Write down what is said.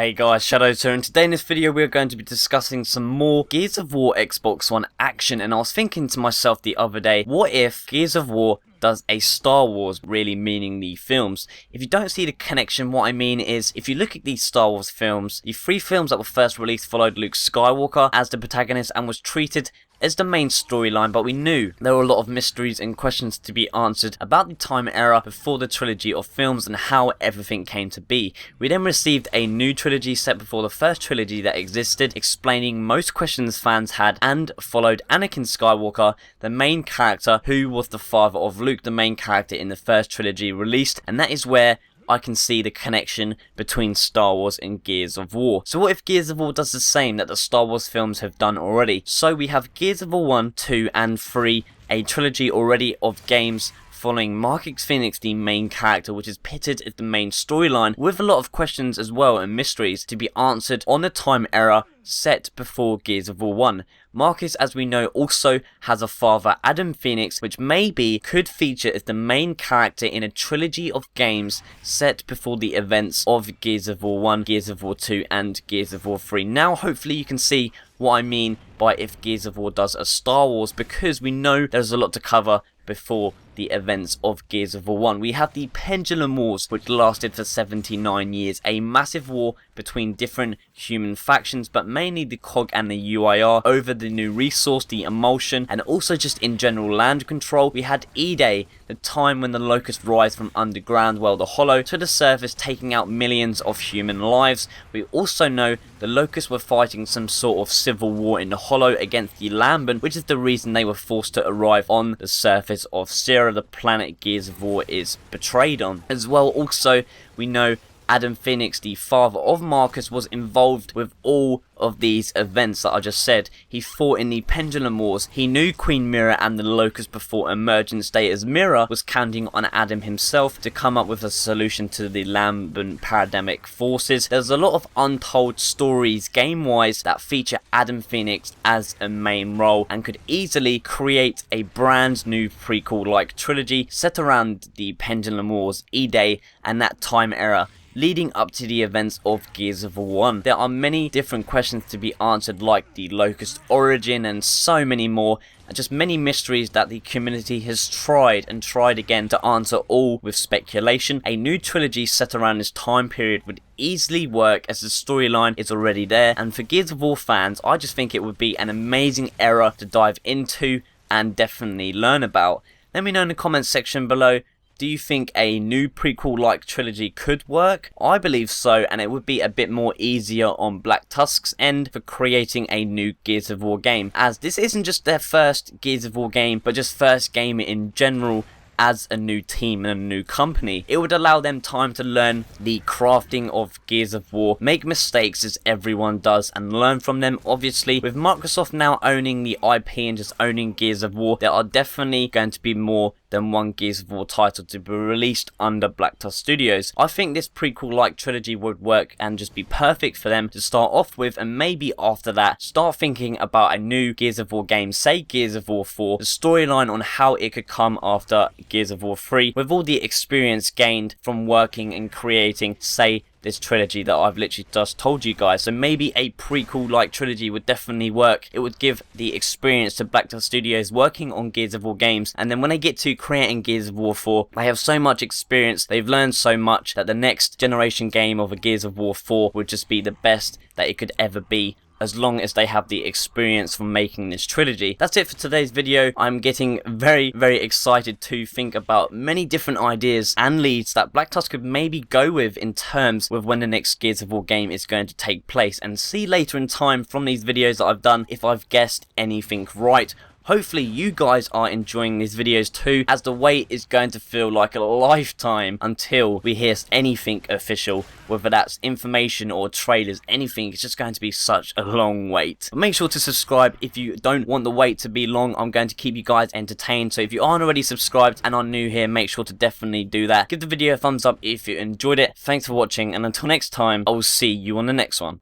Hey guys, Shadowz here, and today in this video we're going to be discussing some more Gears of War Xbox One action. And I was thinking to myself the other day, what if Gears of War does a Star Wars, really meaning the films? If you don't see the connection, what I mean is, if you look at these Star Wars films, the three films that were first released followed Luke Skywalker as the protagonist and was treated as the main storyline, but we knew there were a lot of mysteries and questions to be answered about the time era before the trilogy of films and how everything came to be. We then received a new trilogy set before the first trilogy that existed, explaining most questions fans had, and followed Anakin Skywalker, the main character who was the father of Luke, the main character in the first trilogy released, and that is where I can see the connection between Star Wars and Gears of War. So what if Gears of War does the same that the Star Wars films have done already? So we have Gears of War 1, 2 and 3, a trilogy already of games following Adam Fenix, the main character, which is pitted as the main storyline, with a lot of questions as well and mysteries to be answered on the time era set before Gears of War 1. Marcus, as we know, also has a father, Adam Fenix, which maybe could feature as the main character in a trilogy of games set before the events of Gears of War 1, Gears of War 2 and Gears of War 3. Now hopefully you can see what I mean by if Gears of War does a Star Wars, because we know there's a lot to cover before the events of Gears of War 1. We have the Pendulum Wars, which lasted for 79 years, a massive war between different human factions, but mainly the COG and the UIR over the new resource, the emulsion, and also just in general land control. We had E-Day, the time when the Locusts rise from underground, well, the Hollow, to the surface, taking out millions of human lives. We also know the Locusts were fighting some sort of civil war in the Hollow against the Lambent, which is the reason they were forced to arrive on the surface of Sierra, the planet Gears of War is betrayed on. As well, also, we know Adam Fenix, the father of Marcus, was involved with all of these events that I just said. He fought in the Pendulum Wars. He knew Queen Mira and the Locust before Emergence Day, as Mira was counting on Adam himself to come up with a solution to the Lambent pandemic forces. There's a lot of untold stories game-wise that feature Adam Fenix as a main role and could easily create a brand new prequel-like trilogy set around the Pendulum Wars, E-Day and that time era, leading up to the events of Gears of War 1. There are many different questions to be answered, like the Locust origin and so many more, and just many mysteries that the community has tried and tried again to answer, all with speculation. A new trilogy set around this time period would easily work, as the storyline is already there, and for Gears of War fans, I just think it would be an amazing era to dive into and definitely learn about. Let me know in the comments section below, do you think a new prequel-like trilogy could work? I believe so, and it would be a bit more easier on Black Tusk's end for creating a new Gears of War game, as this isn't just their first Gears of War game, but just first game in general as a new team and a new company. It would allow them time to learn the crafting of Gears of War, make mistakes as everyone does, and learn from them. Obviously, with Microsoft now owning the IP and just owning Gears of War, there are definitely going to be more than one Gears of War title to be released under Black Tusk Studios. I think this prequel-like trilogy would work and just be perfect for them to start off with, and maybe after that, start thinking about a new Gears of War game, say Gears of War 4, the storyline on how it could come after Gears of War 3, with all the experience gained from working and creating, say, this trilogy that I've literally just told you guys. So maybe a prequel-like trilogy would definitely work. It would give the experience to Black Tusk Studios working on Gears of War games, and then when they get to creating Gears of War 4, they have so much experience, they've learned so much, that the next generation game of a Gears of War 4 would just be the best that it could ever be, as long as they have the experience from making this trilogy. That's it for today's video. I'm getting very, very excited to think about many different ideas and leads that Black Tusk could maybe go with in terms with when the next Gears of War game is going to take place, and see later in time from these videos that I've done if I've guessed anything right. Hopefully you guys are enjoying these videos too, as the wait is going to feel like a lifetime until we hear anything official, whether that's information or trailers, anything. It's just going to be such a long wait. But make sure to subscribe if you don't want the wait to be long. I'm going to keep you guys entertained, so if you aren't already subscribed and are new here, make sure to definitely do that. Give the video a thumbs up if you enjoyed it. Thanks for watching, and until next time, I will see you on the next one.